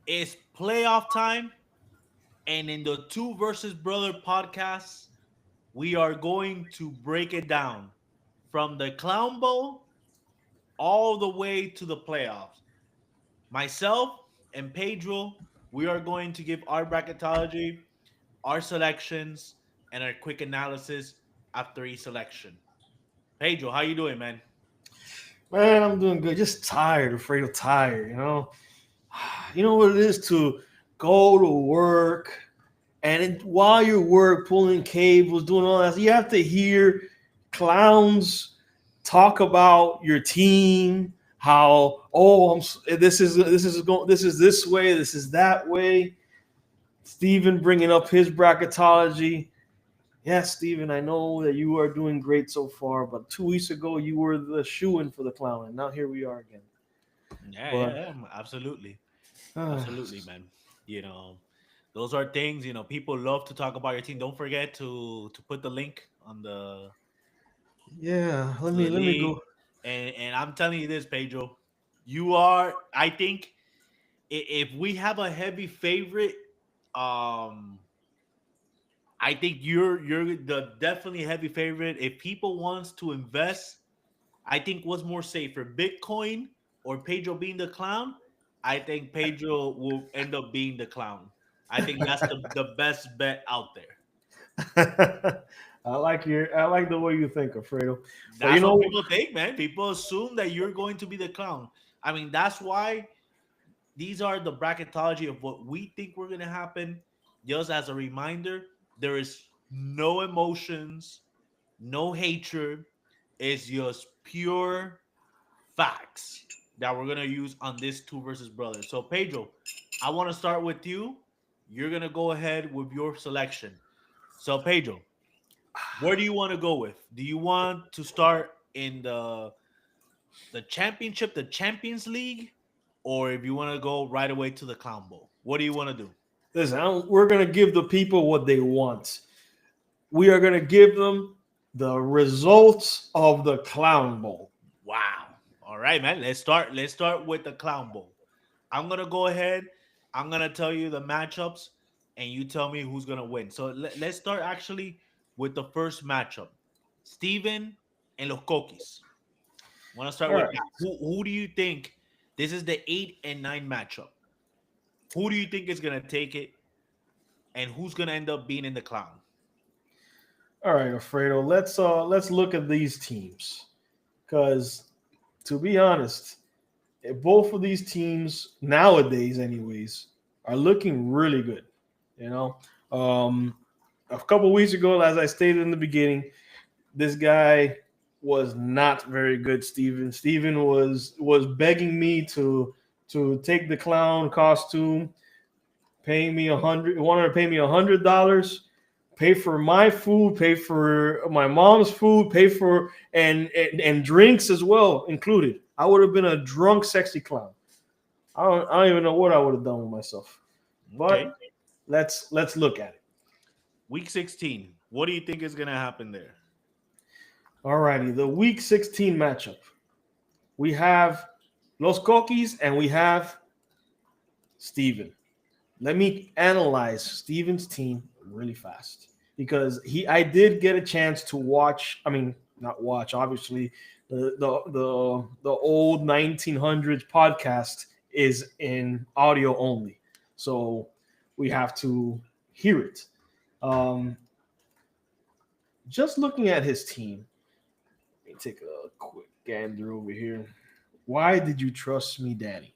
It's playoff time, and in the Two versus Brother podcast, we are going to break it down from the Clown Bowl all the way to the playoffs. Myself and Pedro, we are going to give our bracketology, our selections, and our quick analysis after each selection. Pedro, how you doing, man? Man, I'm doing good. Just tired, afraid of tired. You know what it is to go to work and while you're work pulling cables, doing all that. You have to hear clowns talk about your team. How this is this way, this is that way. Steven bringing up his bracketology. Yes, Steven, I know that you are doing great so far, but 2 weeks ago you were the shoe-in for the clown, and now here we are again. Yeah, yeah, But yeah, absolutely. uh, Absolutely, man. You know, those are things, people love to talk about your team. Don't forget to put the link on the yeah, let to me the let me league. go. And I'm telling you this, Pedro, you are I think if we have a heavy favorite, um I think you're the definitely heavy favorite. If people wants to invest, I think what's more safer, Bitcoin or Pedro being the clown? I think Pedro will end up being the clown. I think that's the best bet out there. I like the way you think, Alfredo. But you That's what know, people think, man. People assume that you're going to be the clown. I mean, that's why these are the bracketology of what we think we're going to happen. Just as a reminder, there is no emotions, no hatred. It's just pure facts that we're gonna use on this Two versus Brothers. So Pedro, I want to start with you. You're gonna go ahead with your selection. So Pedro, where do you want to go with? Do you want to start in the championship, the Champions League, or if you want to go right away to the Clown Bowl? What do you want to do? listen, we're gonna give the people what they want. We are gonna give them the results of the Clown Bowl. Wow. All right, man. Let's start with the Clown Bowl. I'm gonna go ahead. I'm gonna tell you the matchups, and you tell me who's gonna win. So let's start actually with the first matchup: Steven and Los Coquis. Want to start All with right, that? Who do you think? This is the 8 and 9 matchup. Who do you think is gonna take it, and who's gonna end up being in the clown? all right, Alfredo. Let's look at these teams because, to be honest, both of these teams nowadays, anyways, are looking really good. You know, um, a couple weeks ago, as I stated in the beginning, this guy was not very good. Steven was begging me to take the clown costume, paying me wanted to pay me $100, pay for my food, pay for my mom's food, pay for and drinks as well included. I would have been a drunk, sexy clown. I don't even know what I would have done with myself. Okay. But let's look at it. Week 16. What do you think is gonna happen there? Alrighty, the week 16 matchup. We have Los Coquis and we have Steven. Let me analyze Steven's team really fast because I did get a chance to watch. I mean, not watch. Obviously, the old 1900s podcast is in audio only, so we have to hear it. Um, just looking at his team, let me take a quick gander over here. Why did you trust me, Daddy?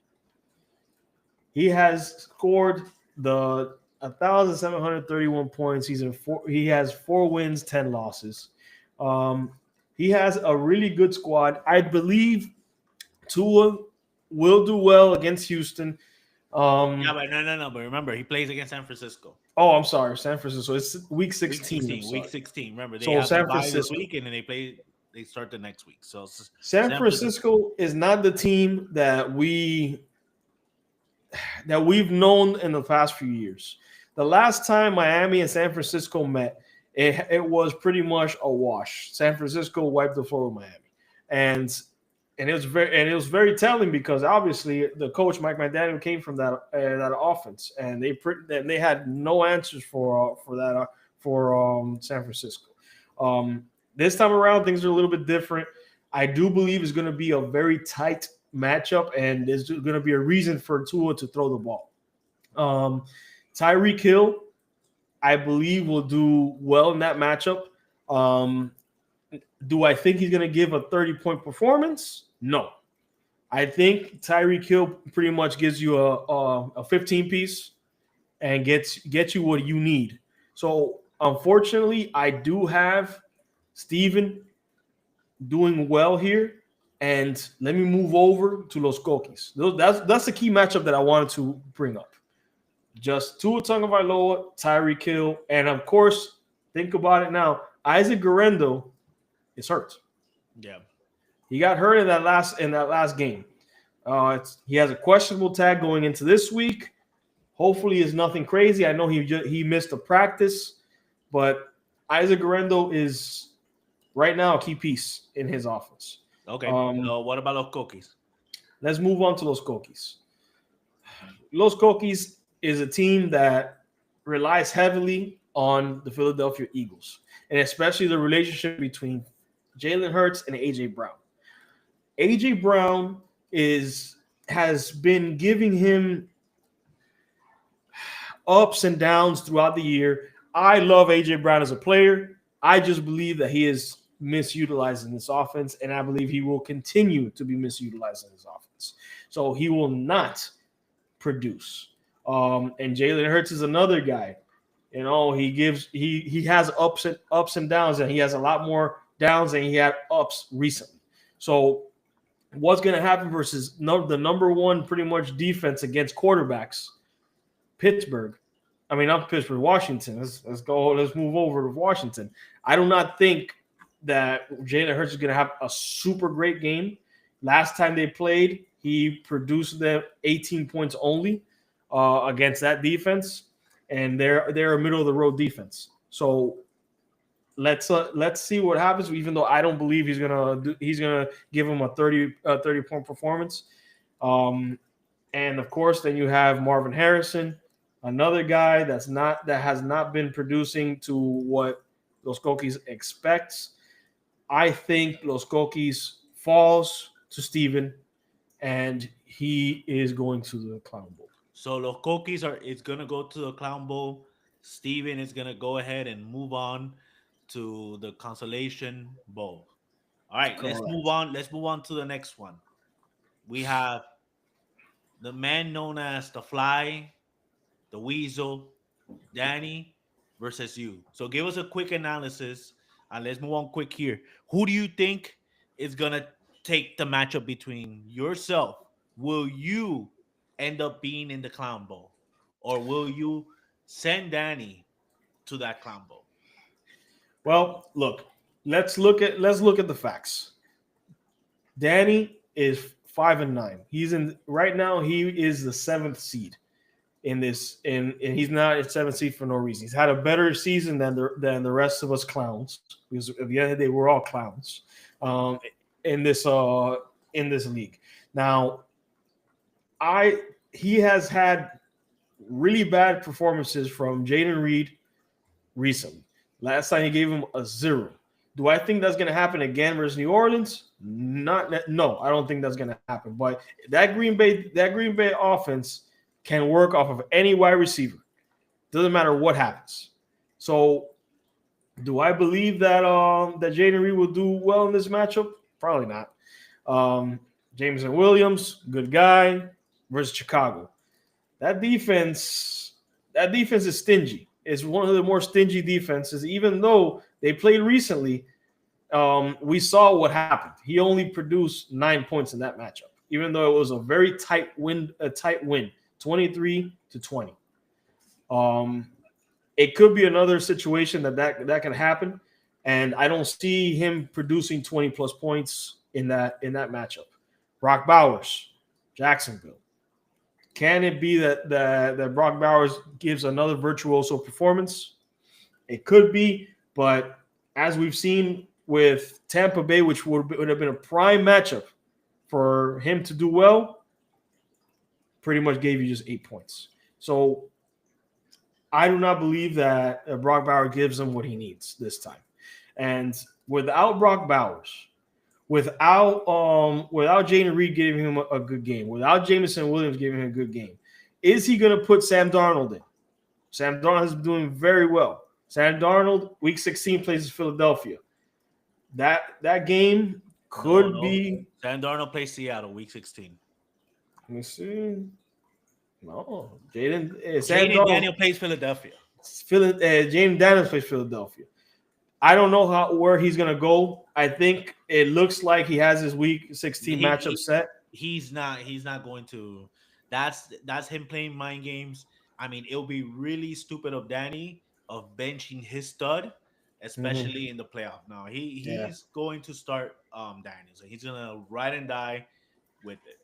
He has scored the 1,731 points. He has 4 wins, 10 losses. Um, he has a really good squad. I believe Tua will do well against Houston. Yeah, Um, but no. But remember, he plays against San Francisco. oh, I'm sorry, San Francisco. It's week Week 16. I'm 16. Week sorry. 16. Remember, they So have the San bye this Francisco. week, and then they start the next week. So San San Francisco. Francisco is not the team that we've known in the past few years. The last time Miami and San Francisco met, it was pretty much a wash. San Francisco wiped the floor with Miami. And and it was very telling because obviously the coach Mike McDaniel came from that offense, and they had no answers for that for San Francisco. Um, this time around, things are a little bit different. I do believe it's going to be a very tight matchup, and there's going to be a reason for Tua to throw the ball. Um, Tyreek Hill, I believe, will do well in that matchup. Um, do I think he's going to give a 30-point performance? No. I think Tyreek Hill pretty much gives you a 15 piece and gets you what you need. So unfortunately, I do have Steven doing well here. And let me move over to Los Coquis. That's the key matchup that I wanted to bring up. Just Tua Tagovailoa, Tyreek Hill, and of course, think about it now. Isaac Guerrero is hurt. Yeah. He got hurt in that last game. He has a questionable tag going into this week. Hopefully, it's nothing crazy. I know he missed a practice, but Isaac Guerrero is right now a key piece in his offense. Okay. Um, So what about los cookies? let's move on to Los Coquis. Los Coquis is a team that relies heavily on the Philadelphia Eagles, and especially the relationship between Jalen Hurts and AJ Brown. AJ Brown is has been giving him ups and downs throughout the year. I love AJ Brown as a player. I just believe that he is misutilized in this offense, and I believe he will continue to be misutilized in this offense. So he will not produce. And Jalen Hurts is another guy. He has ups and downs, and he has a lot more downs than he had ups recently. So what's going to happen versus the number one pretty much defense against quarterbacks, Pittsburgh. I mean, not Pittsburgh, Washington. Let's go. Let's move over to Washington. I do not think that Jalen Hurts is going to have a super great game. Last time they played, he produced them 18 points only against that defense, and they're a middle of the road defense. So let's see what happens. Even though I don't believe he's gonna give him a 30-point performance. And of course, then you have Marvin Harrison, another guy that has not been producing to what Los Coquis expects. I think Los Coquis falls to Steven, and he is going to the Clown Bowl. So los cookies are it's gonna go to the clown bowl. Steven is gonna go ahead and move on to the consolation bowl. All right, let's move Correct. on. Let's move on to the next one. We have the man known as the Fly, the Weasel, Danny versus you. So give us a quick analysis and let's move on quick here. Who do you think is gonna take the matchup between yourself? Will you end up being in the clown bowl? Or will you send Danny to that clown bowl? Well, look, let's look at the facts. Danny is 5-9. He's in right now. He is the seventh seed in this, and he's not a seventh seed for no reason. He's had a better season than the rest of us clowns because at the end of the day, we're all clowns um, in this league. Now, he has had really bad performances from Jaden Reed recently. Last time he gave him a 0. Do I think that's going to happen again versus New Orleans? No, I don't think that's going to happen. But that Green Bay offense can work off of any wide receiver. Doesn't matter what happens. So, do I believe that Jaden Reed will do well in this matchup? Probably not. Jameson Williams, good guy, versus Chicago. That defense is stingy. It's one of the more stingy defenses, even though they played recently. We saw what happened. He only produced 9 points in that matchup, even though it was a very tight win, 23-20. It could be another situation that can happen, and I don't see him producing 20 plus points in that matchup. Brock Bowers, Jacksonville. Can it be that Brock Bowers gives another virtuoso performance? It could be, but as we've seen with Tampa Bay, which would have been a prime matchup for him to do well, pretty much gave you just 8 points. So I do not believe that Brock Bowers gives him what he needs this time. And without Brock Bowers, without Jaden Reed giving him a good game, without Jameson Williams giving him a good game, is he going to put Sam Darnold in? Sam Darnold has been doing very well. Sam Darnold, Week 16 plays Philadelphia. That game could No. be. Sam Darnold plays Seattle, week 16. Let me see. No, Jaden Sam Jaden Darnold. Daniel plays Philadelphia. Jaden Daniels plays Philadelphia. I don't know where he's gonna go. I think it looks like he has his Week 16 matchup set. He's not. He's not going to. That's him playing mind games. I mean, it'll be really stupid of Danny of benching his stud, especially in the playoff. Now Yeah. he's going to start Danny, so he's gonna ride and die with it.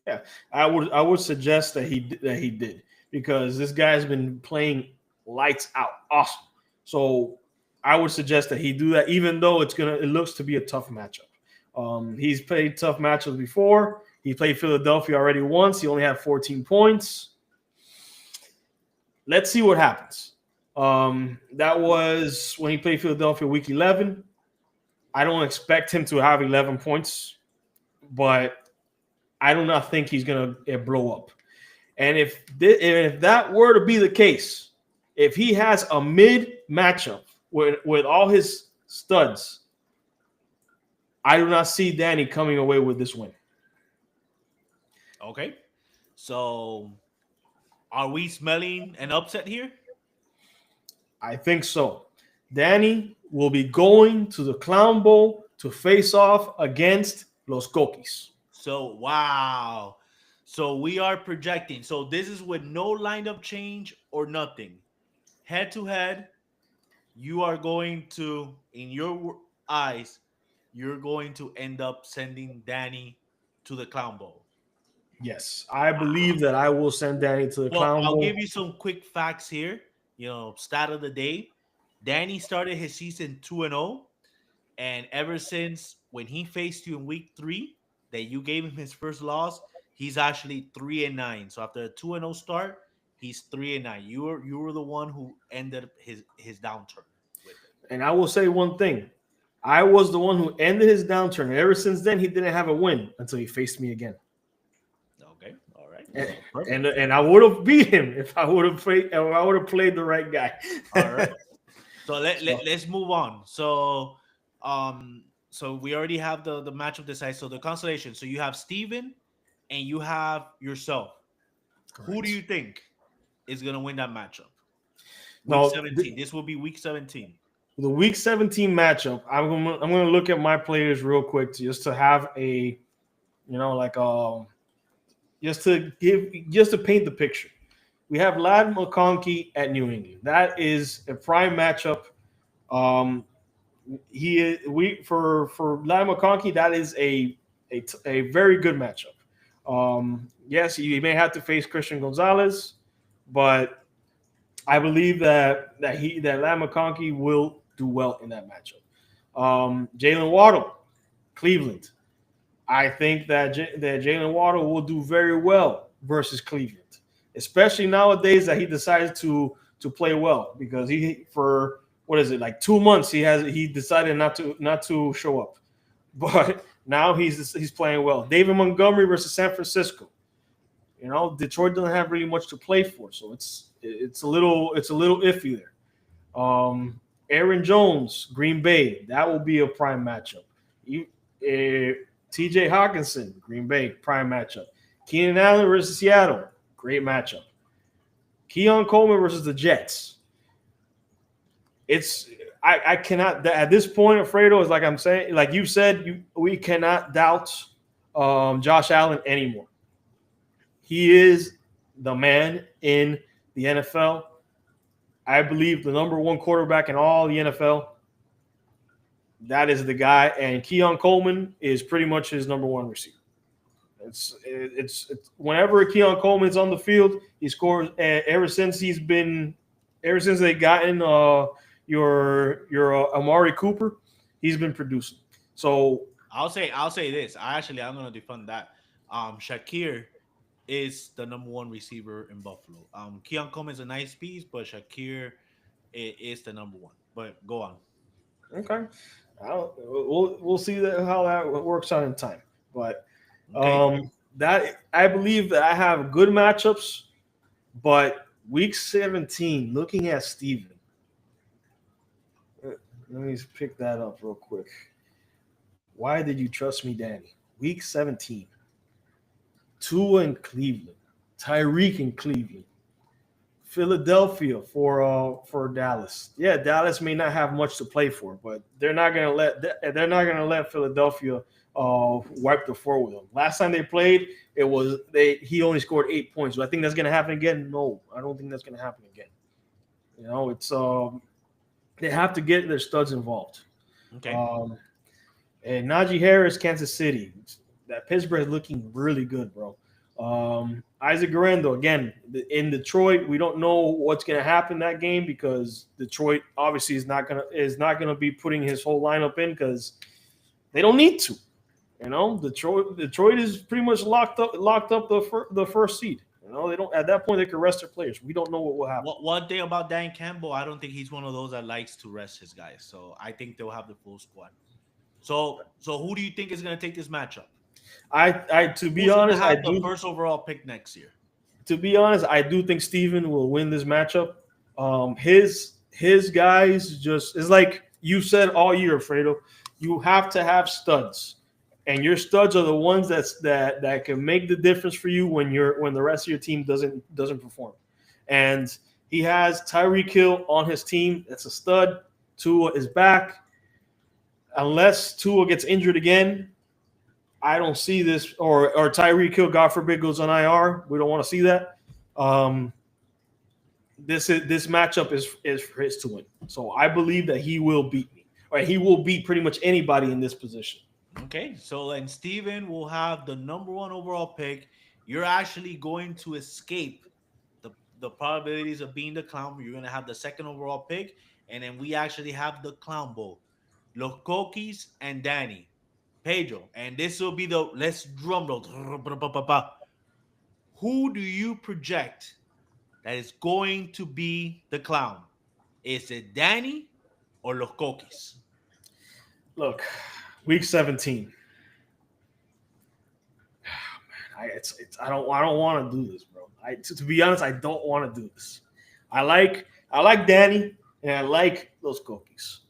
Yeah, I would suggest that he did because this guy's been playing lights out, awesome. So I would suggest that he do that, even though it looks to be a tough matchup. He's played tough matchups before. He played Philadelphia already once. He only had 14 points. Let's see what happens. That was when he played Philadelphia week 11. I don't expect him to have 11 points, but I do not think he's going to blow up. And if that were to be the case, if he has a mid matchup with all his studs, I do not see Danny coming away with this win. Okay, so are we smelling an upset here? I think so. Danny will be going to the Clown Bowl to face off against Los Coquis. So wow. So we are projecting. So this is with no lineup change or nothing. Head to head, you are going to, in your eyes, you're going to end up sending Danny to the Clown Bowl. Yes, I Wow. believe that I will send Danny to the Well, Clown I'll Bowl. give you some quick facts here. Stat of the day. Danny started his season 2-0, and ever since when he faced you in week 3, that you gave him his first loss, he's actually 3-9. So after a 2-0 start, he's 3-9. You were the one who ended his downturn with it. And I will say one thing. I was the one who ended his downturn. And ever since then, he didn't have a win until he faced me again. Okay, all right. And So perfect. and I would have beat him if I would have played the right guy. All right. So So, let's move on. So we already have the matchup decided. So the constellation. So you have Steven and you have yourself. Who do correct. you think is gonna win that matchup? Week Now, 17. This will be week 17. the Week 17 matchup, I'm gonna look at my players real quick just to have a, like just to paint the picture. We have Lad McConkey at New England. That is a prime matchup. Um, for Lad McConkey, that is a very good matchup. Yes, he may have to face Christian Gonzalez, but I believe that Lad McConkey will do well in that matchup. Jalen Waddle, Cleveland. I think that Jalen Waddle will do very well versus Cleveland, especially nowadays that he decided to play well because for what is it, like 2 months he decided not to show up, but now he's playing well. David Montgomery versus San Francisco. Detroit doesn't have really much to play for, so it's a little iffy there. Aaron Jones, Green Bay, that will be a prime matchup. TJ Hawkinson, Green Bay, prime matchup. Keenan Allen versus Seattle, great matchup. Keon Coleman versus the Jets. I cannot at this point, Alfredo, is like I'm saying, like you said, we cannot doubt Josh Allen anymore. He is the man in the NFL. I believe the number one quarterback in all the NFL. That is the guy, and Keon Coleman is pretty much his number one receiver. It's whenever Keon Coleman's on the field, he scores. Ever since they gotten your Amari Cooper, he's been producing. So I'll say this. I'm gonna defend that. Shakir is the number one receiver in Buffalo. Keon Coleman is a nice piece, but Shakir is the number one. But go on. Okay, we'll see how that works out in time. But Okay. that I believe that I have good matchups. But week 17, looking at Steven, let me just pick that up real quick. Why did you trust me, Danny? Week 17, Tua in Cleveland, Tyreek in Cleveland, Philadelphia for Dallas. Yeah, Dallas may not have much to play for, but they're not gonna let Philadelphia wipe the floor with them. Last time they played, he only scored 8 points. Do I think that's gonna happen again? No, I don't think that's gonna happen again. It's they have to get their studs involved. Okay. Um, and Najee Harris, Kansas City. That Pittsburgh is looking really good, bro. Isaac Garando, again, in Detroit, we don't know what's going to happen that game because Detroit obviously is not gonna be putting his whole lineup in because they don't need to. Detroit is pretty much locked up the first seed. They don't at that point they can rest their players. We don't know what will happen. One thing about Dan Campbell, I don't think he's one of those that likes to rest his guys. So I think they'll have the full squad. So who do you think is gonna take this matchup? I to be Who's gonna honest, I have the do first overall pick next year? I do think Steven will win this matchup. His guys just is like you said all year, Fredo. You have to have studs, and your studs are the ones that can make the difference for you when the rest of your team doesn't perform. And he has Tyreek Hill on his team. That's a stud. Tua is back. Unless Tua gets injured again, I don't see this, or Tyreek Hill, God forbid, goes on IR. We don't want to see that. Um, this matchup is for his to win. So I believe that he will beat me, or he will beat pretty much anybody in this position. Okay, so then Steven will have the number one overall pick. You're actually going to escape the probabilities of being the clown. You're gonna have the second overall pick, and then we actually have the clown bowl. Los Coquis and Danny. Pedro. And this will be the let's drum roll. Who do you project that is going to be the clown? Is it Danny or Los Coquis? Look, week 17. I don't want to do this, bro. To be honest, I don't want to do this. I like Danny and I like those cookies.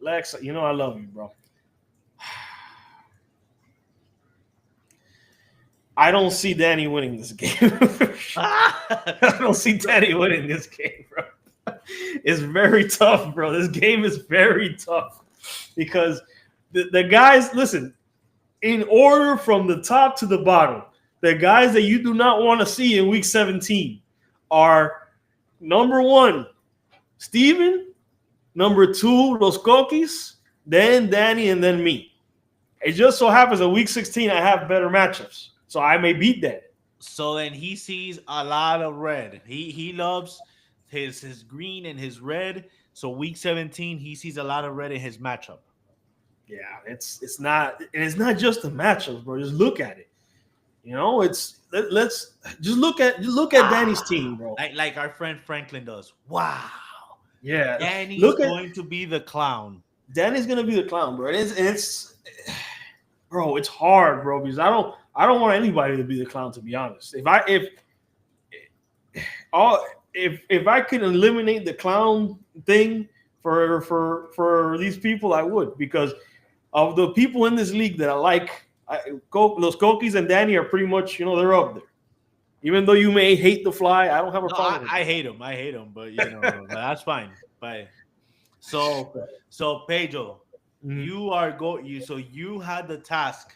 Lex, I love you, bro. I don't see Danny winning this game. I don't see Danny winning this game, bro. It's very tough, bro. This game is very tough because the guys, listen, in order from the top to the bottom, the guys that you do not want to see in week 17 are number one, Steven, number two, Los Coquis, then Danny, and then me. It just so happens that week 16 I have better matchups. So I may beat that. So then he sees a lot of red. He loves his green and his red. So week 17, he sees a lot of red in his matchup. Yeah, it's not just the matchups, bro. Just look at it. Let's just look at Danny's team, bro. Like our friend Franklin does. Wow. Yeah, Danny's look at going to be the clown. Danny's gonna be the clown, bro. It's bro, it's hard, bro, because I don't want anybody to be the clown. To be honest, if I could eliminate the clown thing for these people, I would, because of the people in this league that I like. Los Coquis and Danny are pretty much, they're up there. Even though you may hate the fly, I don't have a No, problem with I hate him. I hate him, but that's fine. But so that. so Pedro, Mhm. you had the task.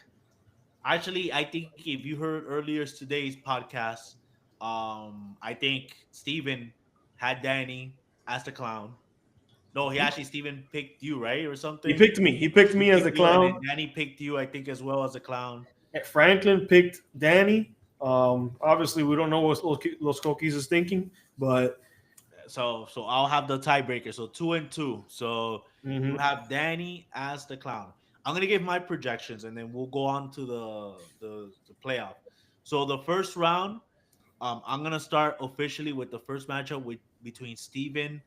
Actually, I think if you heard earlier today's podcast, I think Steven had Danny as the clown. No, he actually Steven picked you, right? Or He something. picked me. He picked He me as the picked you, and then clown. Danny picked you, I think, as well as a clown. Franklin picked Danny. Obviously, we don't know what Los Coquis is thinking, but So I'll have the tiebreaker. So 2-2. So you mhm. have Danny as the clown. I'm gonna give my projections, and then we'll go on to the playoff. So the first round, I'm gonna start officially with the first matchup with between Steven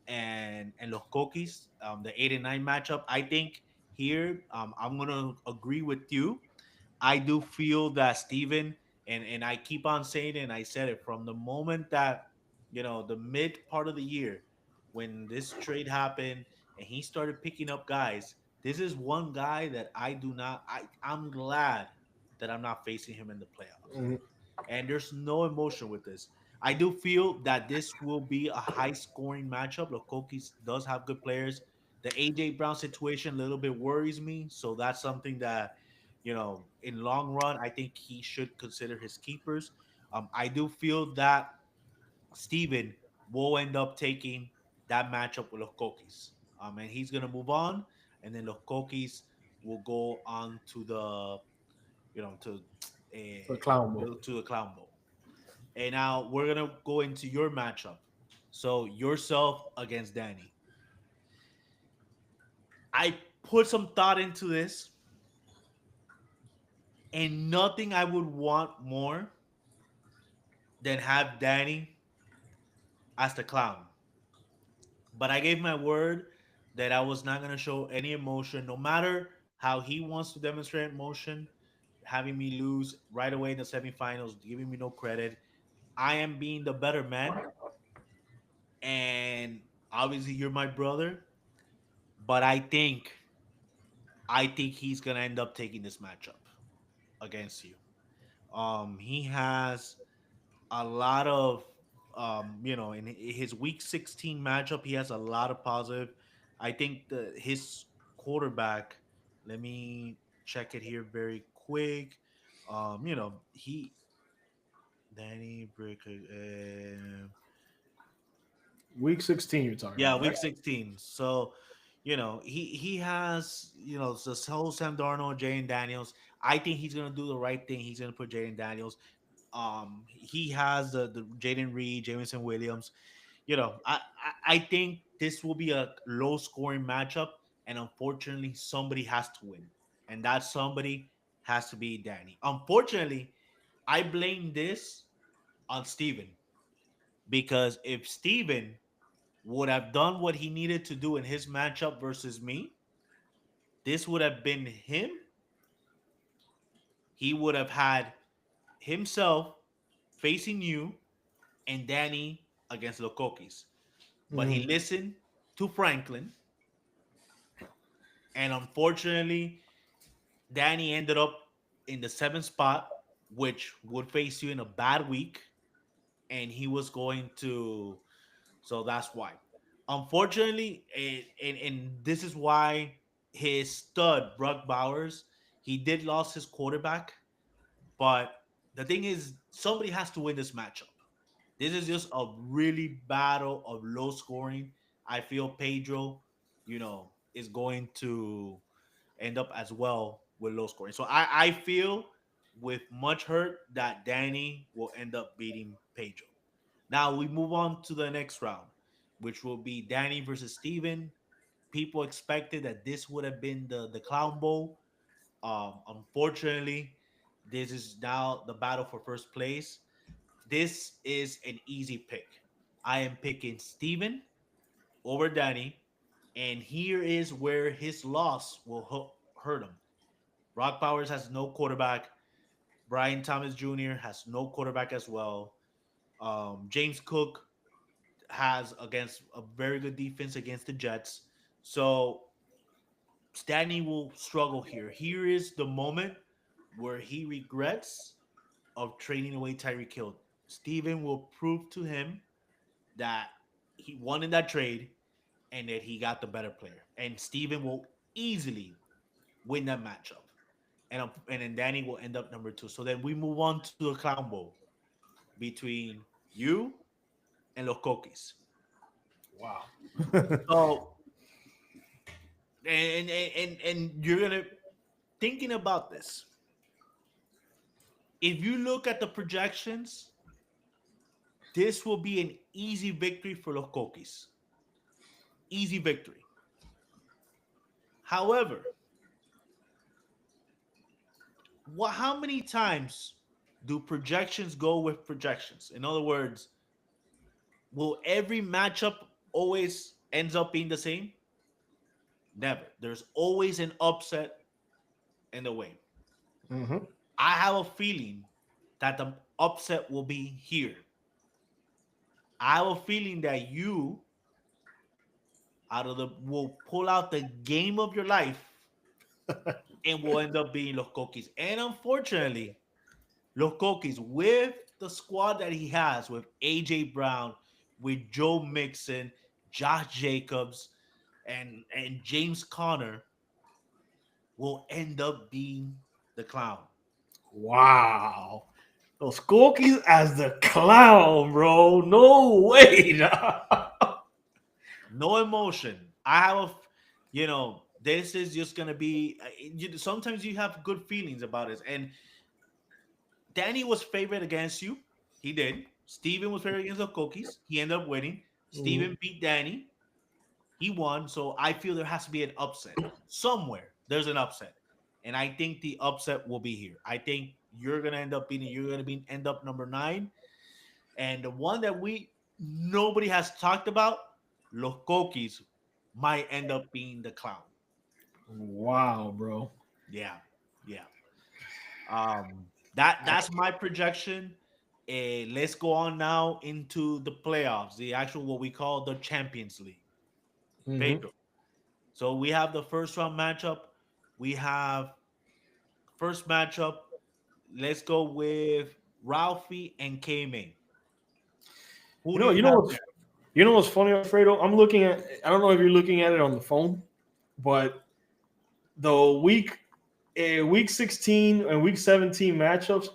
and Los Coquis, the 8 and 9 matchup. I think here, I'm gonna agree with you. I do feel that Steven, and I keep on saying it, and I said it from the moment that, the mid part of the year when this trade happened and he started picking up guys. This is one guy that I do not. I'm glad that I'm not facing him in the playoffs, Mhm. and there's no emotion with this. I do feel that this will be a high scoring matchup. Lokokis does have good players. The AJ Brown situation a little bit worries me, so that's something that, in long run, I think he should consider his keepers. I do feel that Steven will end up taking that matchup with Lokokis, and he's gonna move on, and then Lokokis will go on to the, to The Clown Bowl. to the Clown Bowl. And now we're gonna go into your matchup. So yourself against Danny. I put some thought into this, and nothing I would want more than have Danny as the clown. But I gave my word that I was not gonna show any emotion, no matter how he wants to demonstrate emotion, having me lose right away in the semifinals, giving me no credit. I am being the better man, and obviously you're my brother, but I think he's gonna end up taking this matchup against you. He has a lot of, in his week 16 matchup, he has a lot of positive. I think his quarterback. Let me check it here very quick. He Danny Bricker. Week 16, you're talking Yeah, about, week right? 16. So, he has, this whole Sam Darnold, Jaden Daniels. I think he's gonna do the right thing. He's gonna put Jaden Daniels. He has the Jaden Reed, Jameson Williams. I think this will be a low scoring matchup, and unfortunately, somebody has to win, and that somebody has to be Danny. Unfortunately, I blame this on Steven, because if Steven would have done what he needed to do in his matchup versus me, this would have been him. He would have had himself facing you and Danny against Lokokis. But he Mhm. listened to Franklin, and unfortunately, Danny ended up in the seventh spot, which would face you in a bad week, and he was going to. So that's why. Unfortunately, and this is why his stud, Brock Bowers, he did lost his quarterback. But the thing is, somebody has to win this matchup. This is just a really battle of low scoring. I feel Pedro, is going to end up as well with low scoring. So I feel with much hurt that Danny will end up beating Pedro. Now we move on to the next round, which will be Danny versus Steven. People expected that this would have been the Clown Bowl. Unfortunately, this is now the battle for first place. This is an easy pick. I am picking Steven over Danny, and here is where his loss will hurt him. Brock Powers has no quarterback. Brian Thomas Jr. has no quarterback as well. James Cook has against a very good defense against the Jets. So Stanley will struggle here. Here is the moment where he regrets of trading away Tyreek Hill. Steven will prove to him that he won in that trade and that he got the better player. And Steven will easily win that matchup. And then Danny will end up number two. So then we move on to the Clown Bowl between you and Los Coquis. Wow. So and you're gonna thinking about this. If you look at the projections, this will be an easy victory for Los Coquis. Easy victory. However, what? How many times do projections go with projections? In other words, will every matchup always ends up being the same? Never. There's always an upset in the way. Mm-hmm. I have a feeling that the upset will be here. I have a feeling that you out of the will pull out the game of your life and will end up being Los Coquis. And unfortunately, Los Coquis with the squad that he has with AJ Brown, with Joe Mixon, Josh Jacobs, and James Conner will end up being the clown. Wow. Those Skorkies as the clown, bro. No way. No emotion. I have this is just gonna be. Sometimes you have good feelings about it, and Danny was favored against you. He did. Steven was favored against the Cookies. He ended up winning. Mhm. Steven beat Danny. He won. So I feel there has to be an upset. Somewhere there's an upset. And I think the upset will be here. I think you're gonna be end up number 9. And the one that we nobody has talked about, Los Cookies, might end up being the clown. Wow, bro. Yeah. Yeah. That's my projection. Let's go on now into the playoffs, the actual what we call the Champions League. Hmm. Pedro. So we have the first round matchup. We have first matchup. Let's go with Ralphie and K Main. Who You do know, you you know have what's there? you know what's funny, Alfredo? I'm looking at. I don't know if you're looking at it on the phone, but the week 16 and week 17 matchups,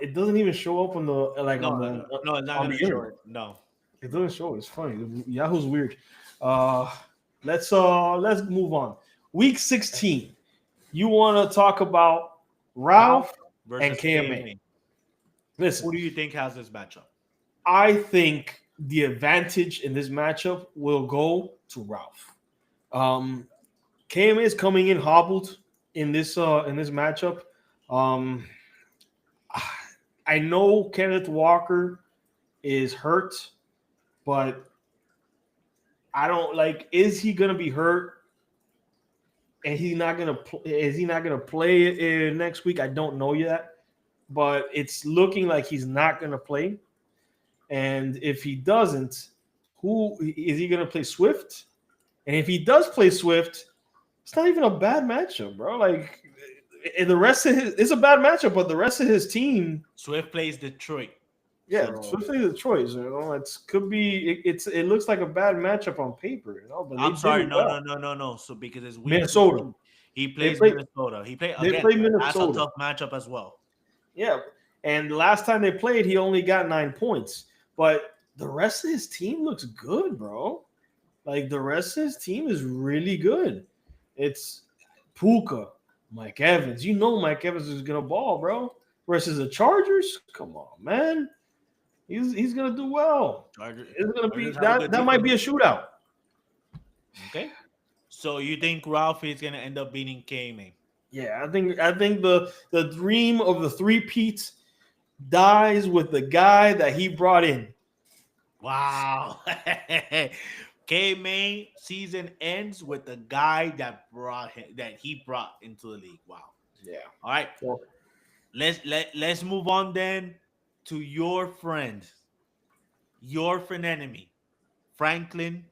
it doesn't even show up on the like No, no, no, no. It's not on gonna the show internet. it. No, It no. doesn't show. It's funny. Yahoo's weird. Uh, let's move on. Week 16. You want to talk about Ralph Ralph and versus K KMA. Main. Listen, Who do you think has this matchup? I think the advantage in this matchup will go to Ralph. Um, KMA is coming in hobbled in this matchup. Um, I know Kenneth Walker is hurt, but I don't like. Is he gonna be hurt? And he's not gonna. Is he not gonna play next week? I don't know yet, but it's looking like he's not gonna play. And if he doesn't, who is he gonna play? Swift. And if he does play Swift, it's not even a bad matchup, bro. Like the rest of his, it's a bad matchup, but the rest of his team, Swift plays Detroit. yeah, So Swift is the choice. You know, it's could be. It looks like a bad matchup on paper, you know, but they I'm did sorry, it no, no, well. no, no, no. So because it's week Minnesota, 16, he they plays play. Minnesota. He play They again. play That's a Minnesota. tough matchup as well. Yeah, and the last time they played, he only got 9 points. But the rest of his team looks good, bro. Like the rest of his team is really good. It's Puka, Mike Evans. You know Mike Evans is gonna ball, bro. Versus the Chargers. Come on, man. He's gonna do well. Chargers, It's gonna be Chargers have a that good that might defense. be a shootout. Okay. So you think Ralphie is gonna end up beating K-Main? Yeah, I think the dream of the three peats dies with the guy that he brought in. Wow. K-Main season ends with the guy that he brought into the league. Wow. Yeah. All right. So, Let's move on then to your friend enemy, Franklin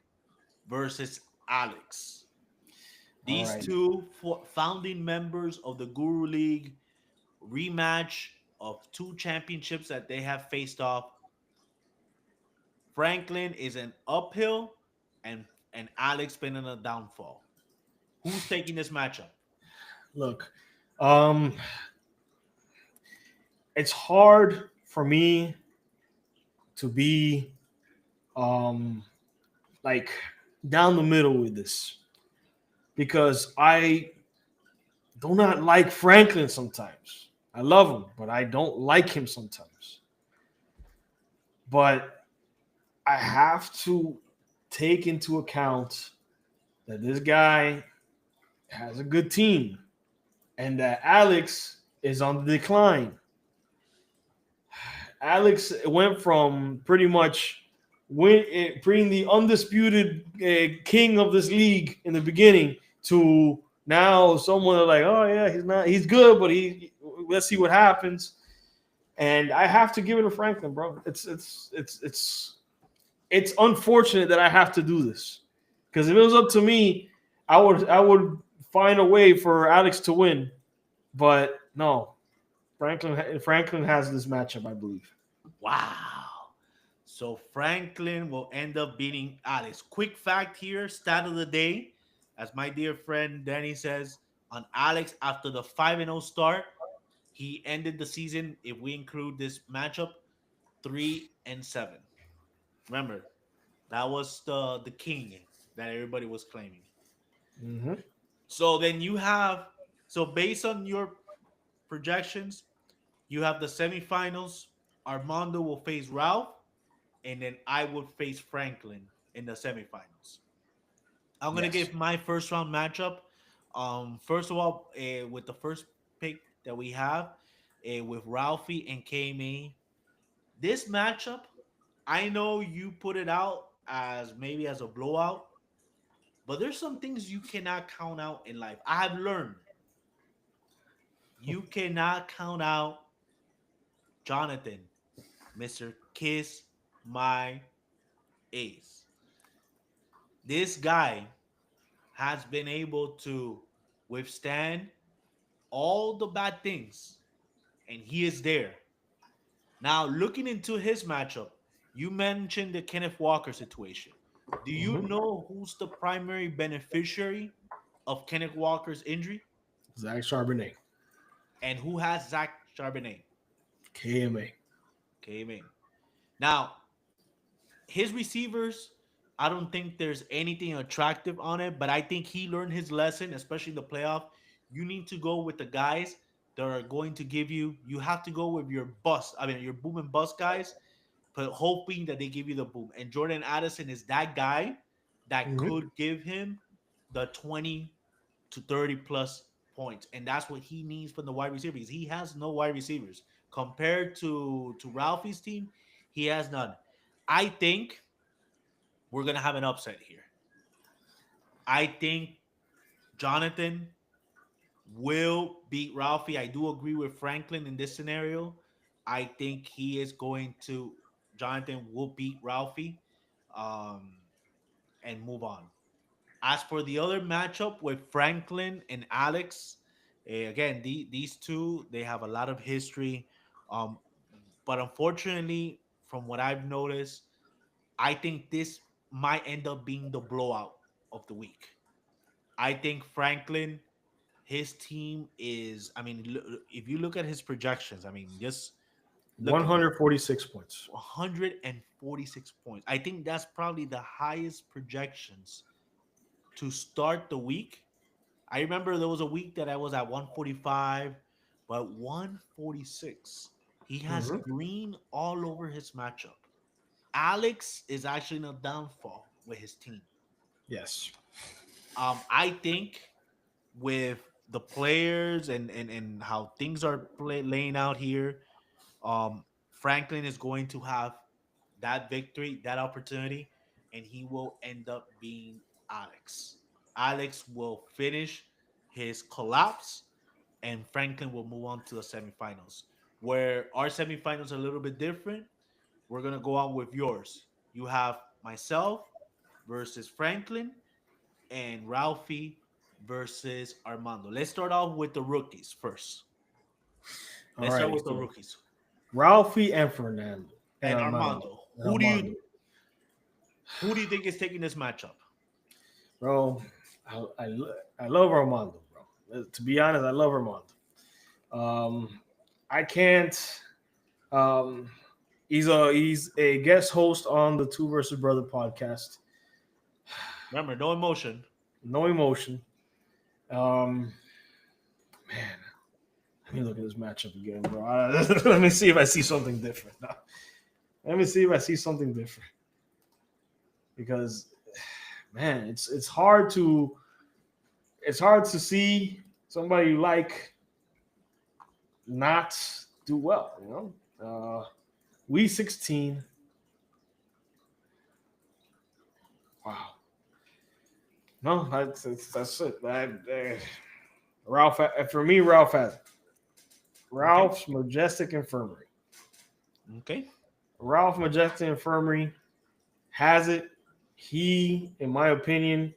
versus Alex. all These right. two founding members of the Guru League rematch of two championships that they have faced off. Franklin is an uphill, and Alex been in a downfall. Who's taking this matchup? Look, um, it's hard for me to be um like down the middle with this because I do not like Franklin sometimes. I love him, but I don't like him sometimes. But I have to take into account that this guy has a good team and that Alex is on the decline. Alex went from pretty much being the undisputed king of this league in the beginning to now someone like, oh yeah, he's good, but let's see what happens. And I have to give it to Franklin, bro. It's unfortunate that I have to do this because if it was up to me, I would find a way for Alex to win, but no, Franklin has this matchup, I believe. Wow. So Franklin will end up beating Alex. Quick fact here, stat of the day, as my dear friend Danny says, on Alex after the 5-0 start, he ended the season, if we include this matchup, 3-7. Remember, that was the king that everybody was claiming. Mm-hmm. So then you have, so based on your projections, you have the semifinals. Armando will face Ralph, and then I would face Franklin in the semifinals. I'm gonna Yes. give my first round matchup. First of all, with the first pick that we have, with Ralphie and KMA, this matchup, I know you put it out as maybe as a blowout, but there's some things you cannot count out in life. I have learned you cannot count out Jonathan, Mr. Kiss My Ace. This guy has been able to withstand all the bad things, and he is there. Now, looking into his matchup, you mentioned the Kenneth Walker situation. Do you Mm-hmm. know who's the primary beneficiary of Kenneth Walker's injury? Zach Charbonnet, And who has Zach Charbonnet? KMA. Came in. Now, his receivers, I don't think there's anything attractive on it, but I think he learned his lesson, especially in the playoff. You need to go with the guys that are going to give you. You have to go with your bust. I mean, your boom and bust guys, but hoping that they give you the boom. And Jordan Addison is that guy that Mm-hmm. could give him the 20 to 30 plus points, and that's what he needs from the wide receiver because he has no wide receivers compared to Ralphie's team. He has none. I think we're gonna have an upset here. I think Jonathan will beat Ralphie. I do agree with Franklin in this scenario. I think he is going to Jonathan will beat Ralphie, um, and move on. As for the other matchup with Franklin and Alex, again, these two they have a lot of history, um, but unfortunately, from what I've noticed, I think this might end up being the blowout of the week. I think Franklin, his team is. I mean, if you look at his projections, I mean, just look at them. 146 points. 146 points. I think that's probably the highest projections to start the week. I remember there was a week that I was at 145, but 146. He has Mm-hmm. green all over his matchup. Alex is actually in a downfall with his team. Yes. I think with the players and how things are laying out here, Franklin is going to have that victory, that opportunity, and he will end up being Alex. Alex will finish his collapse, and Franklin will move on to the semifinals. Where our semifinals are a little bit different, we're gonna go on with yours. You have myself versus Franklin, and Ralphie versus Armando. Let's start off with the rookies first. All Let's start righty. with the So rookies. Ralphie and Fernando and And Armando Armando, and Armando. who do you think is taking this matchup? Bro, I love Armando, bro. To be honest, I love Armando. Um, I can't. Um, he's a guest host on the Two versus Brother podcast. Remember, no emotion. No emotion. Um, man, let me look at this matchup again, bro. Let me see if I see something different. Let me see if I see something different because, man, it's hard to see. somebody you like not do well. Week 16. Wow. No, that's it. Ralph, for me, Ralph has it. Okay. Ralph's Majestic Infirmary. Okay. Ralph Majestic Infirmary has it. He, in my opinion,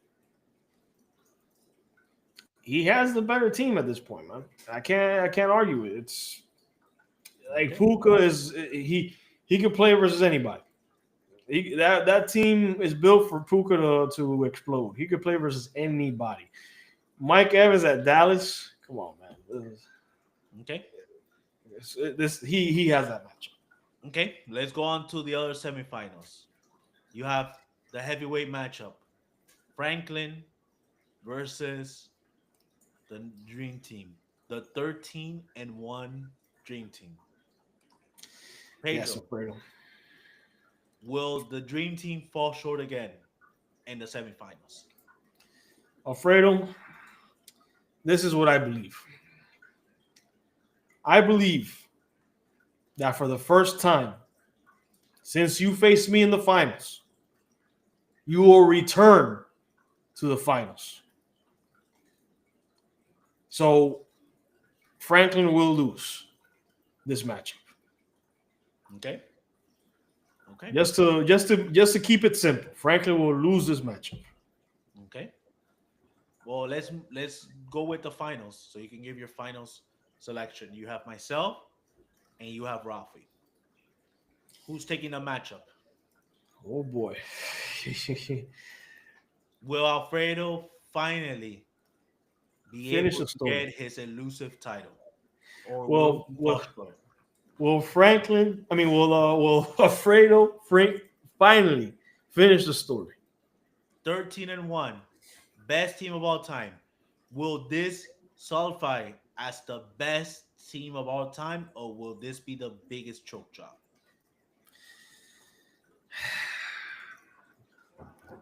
he has the better team at this point, man. I can't argue it. It's like Okay. Puka is he can play versus anybody. That team is built for Puka to explode. He could play versus anybody. Mike Evans at Dallas. Come on, man. Okay. He has that matchup. Okay. Let's go on to the other semifinals. You have the heavyweight matchup: Franklin versus the Dream Team, the 13-1 Dream Team. Yes, Pedro, Alfredo. will the Dream Team fall short again in the semifinals? Alfredo, this is what I believe. I believe that for the first time since you faced me in the finals, you will return to the finals. So Franklin will lose this matchup. Okay. Okay. Just to keep it simple, Franklin will lose this matchup. Okay. Well, let's go with the finals so you can give your finals selection. You have myself and you have Rafi. Who's taking the matchup? Oh boy. Will Alfredo finally be Finish able the to story. get his elusive title, or will Well, he fall will short? will Franklin? I mean, will Alfredo Frank finally finish the story? 13-1, best team of all time. Will this solidify as the best team of all time, or will this be the biggest choke job?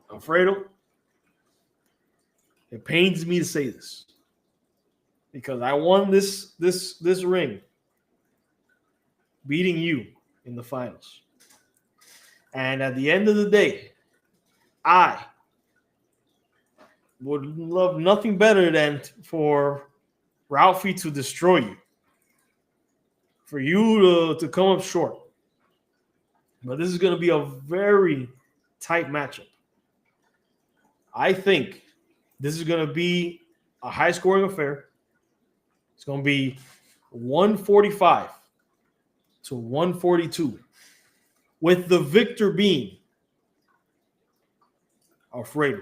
Alfredo, it pains me to say this because I won this ring beating you in the finals. And at the end of the day, I would love nothing better than for Ralphie to destroy you, for you to come up short. But this is going to be a very tight matchup. I think this is going to be a high scoring affair. It's going to be 145 to 142, with the victor being Alfredo.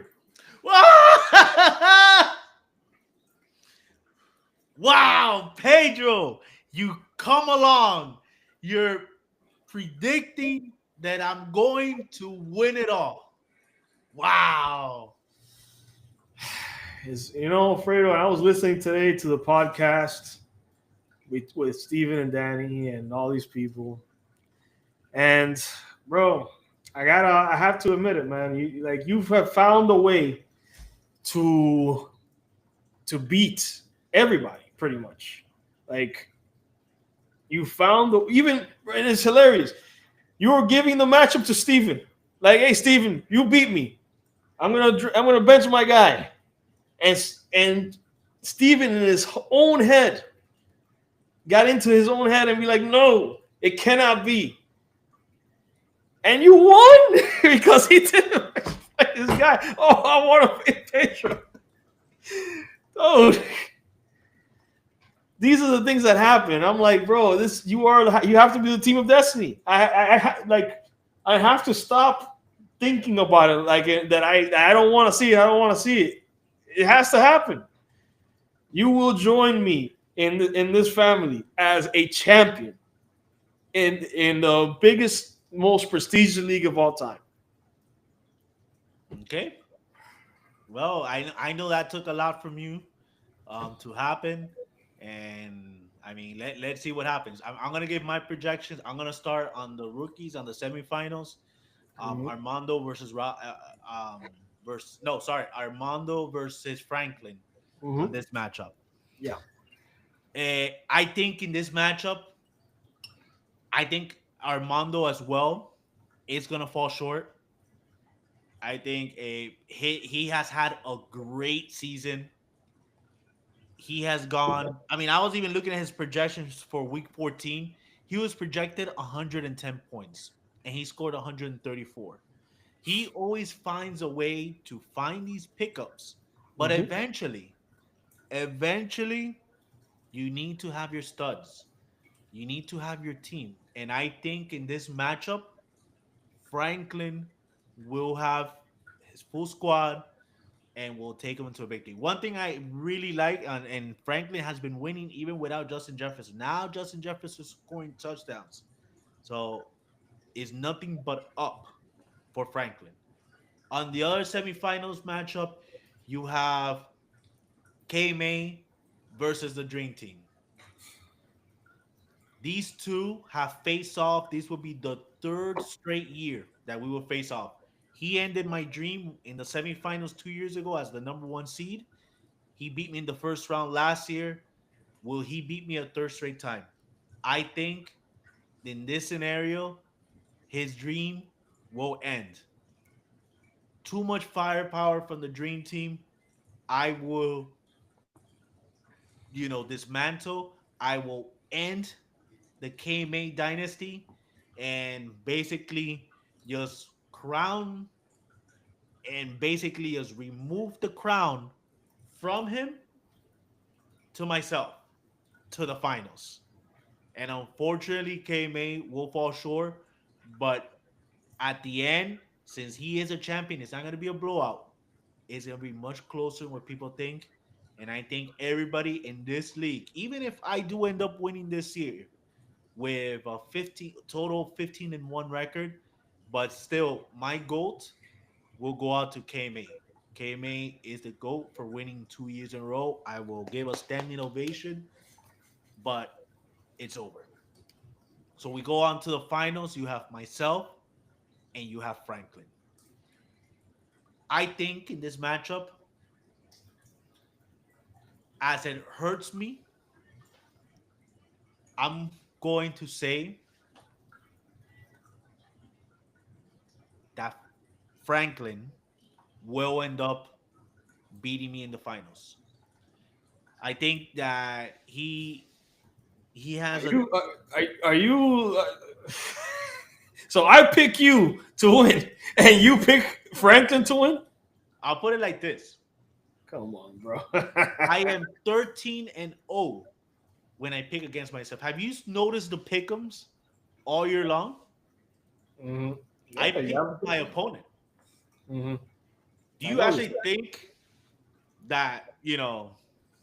Wow, Pedro, you come along. You're predicting that I'm going to win it all. Wow. Alfredo, I was listening today to the podcast with Steven and Danny and all these people. And bro, I have to admit it, man. You have found a way to beat everybody pretty much. Like you found even, and it's hilarious. You were giving the matchup to Steven. Like, hey Steven, you beat me. I'm gonna bench my guy. And Steven in his own head got into his own head and be like, no, it cannot be. And you won because he didn't fight this guy. Oh, I want to beat Pedro. Dude, these are the things that happen. I'm like, bro, you have to be the team of destiny. I have to stop thinking about it like that. I don't want to see it. I don't want to see it. It has to happen. You will join me in this family as a champion in the biggest, most prestigious league of all time. Okay. Well, I know that took a lot from you to happen. And I mean, let's see what happens. I'm going to give my projections. I'm going to start on the rookies on the semifinals. Mhm. Armando versus versus no, sorry, Armando versus Franklin on Mhm. this matchup. Yeah. I think in this matchup, I think Armando as well is gonna fall short. I think he has had a great season. He has gone. I mean, I was even looking at his projections for Week 14. He was projected 110 points, and he scored 134. He always finds a way to find these pickups, but Hmm. eventually, you need to have your studs. You need to have your team, and I think in this matchup, Franklin will have his full squad and will take him into a victory. One thing I really like, and Franklin has been winning even without Justin Jefferson. Now Justin Jefferson is scoring touchdowns, so it's nothing but up for Franklin. On the other semifinals matchup, you have K May versus the Dream Team. These two have faced off. This will be the third straight year that we will face off. He ended my dream in the semifinals 2 years ago as the number one seed. He beat me in the first round last year. Will he beat me a third straight time? I think in this scenario, his dream will end. Too much firepower from the dream team. I will, dismantle. I will end the KMA dynasty and basically just crown and basically just remove the crown from him to myself to the finals. And unfortunately, KMA will fall short. But at the end, since he is a champion, it's not going to be a blowout. It's going to be much closer than what people think. And I think everybody in this league, even if I do end up winning this year with a 15 and 1 record, but still my GOAT will go out to KMA. KMA is the GOAT for winning 2 years in a row. I will give a standing ovation, but it's over. So we go on to the finals. You have myself and you have Franklin. I think in this matchup, as it hurts me, I'm going to say that Franklin will end up beating me in the finals. I think that he Are has a. you? Are you? So I pick you to win, and you pick Frampton to win. I'll put it like this: Come on, bro. I am 13-0 when I pick against myself. Have you noticed the pickums all year long? Hmm. I Yeah, pick yeah. my opponent. Hmm. Do I you noticed actually that. think that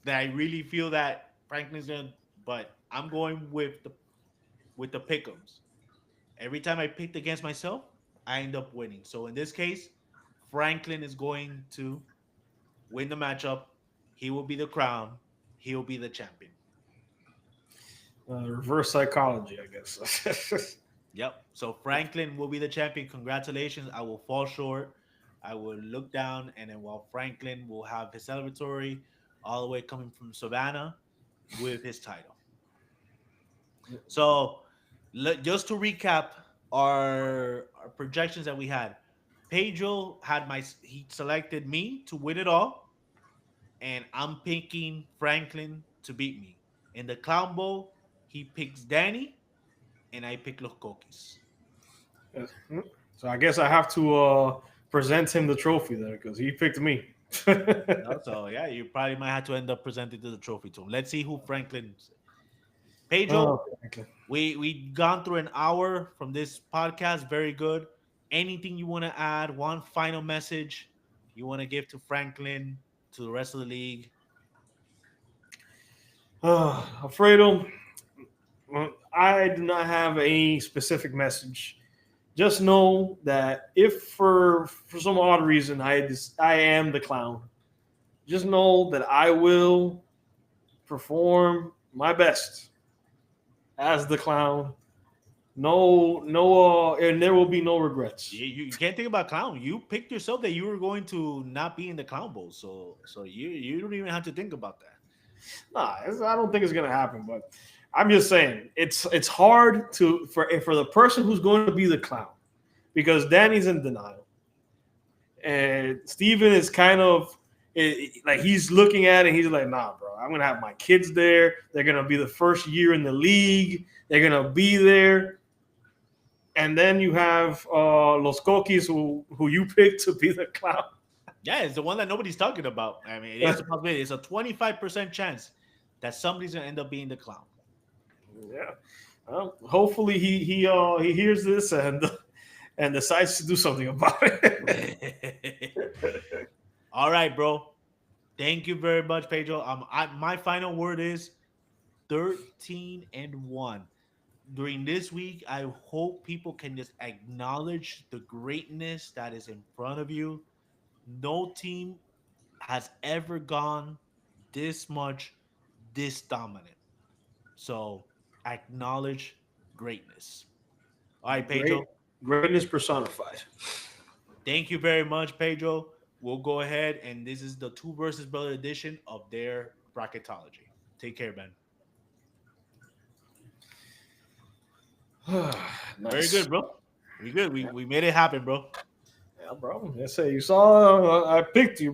that I really feel that Franklin's gonna? But I'm going with the pickums. Every time I picked against myself, I end up winning. So in this case, Franklin is going to win the matchup. He will be the crown. He will be the champion. Reverse psychology, I guess. Yep. So Franklin will be the champion. Congratulations. I will fall short. I will look down, and then while Franklin will have his celebratory all the way coming from Savannah with his title. So just to recap our projections that we had, Pedro he selected me to win it all, and I'm picking Franklin to beat me. In the Clown Bowl, he picks Danny, and I pick Los Coquis. Yes. So I guess I have to present him the trophy there because he picked me. So yeah, you probably might have to end up presenting to the trophy to him. Let's see who Franklin. Pedro, Oh, okay. we gone through an hour from this podcast. Very good. Anything you want to add? One final message you want to give to Franklin, to the rest of the league? Alfredo, I do not have a specific message. Just know that if for some odd reason I am the clown, just know that I will perform my best as the clown. No, no, and there will be no regrets. You can't think about clown. You picked yourself that you were going to not be in the clown bowl, so you don't even have to think about that. Nah, I don't think it's gonna happen. But I'm just saying it's hard to for the person who's going to be the clown because Danny's in denial and Steven is kind of like he's looking at it. And he's like, nah, bro, I'm gonna have my kids there. They're gonna be the first year in the league. They're gonna be there. And then you have Los Coquis, who you picked to be the clown. Yeah, it's the one that nobody's talking about. I mean, it is a possibility. It's a 25% chance that somebody's gonna end up being the clown. Yeah. Well, hopefully he hears this and decides to do something about it. All right, bro. Thank you very much, Pedro. My final word is 13-1. During this week, I hope people can just acknowledge the greatness that is in front of you. No team has ever gone this much, this dominant. So acknowledge greatness. All right, Great Pedro. greatness personified. Thank you very much, Pedro. We'll go ahead and this is the two versus brother edition of their bracketology. Take care, man. Very Nice. good, bro. We good. We made it happen, bro. Yeah, bro. I say you saw I picked you,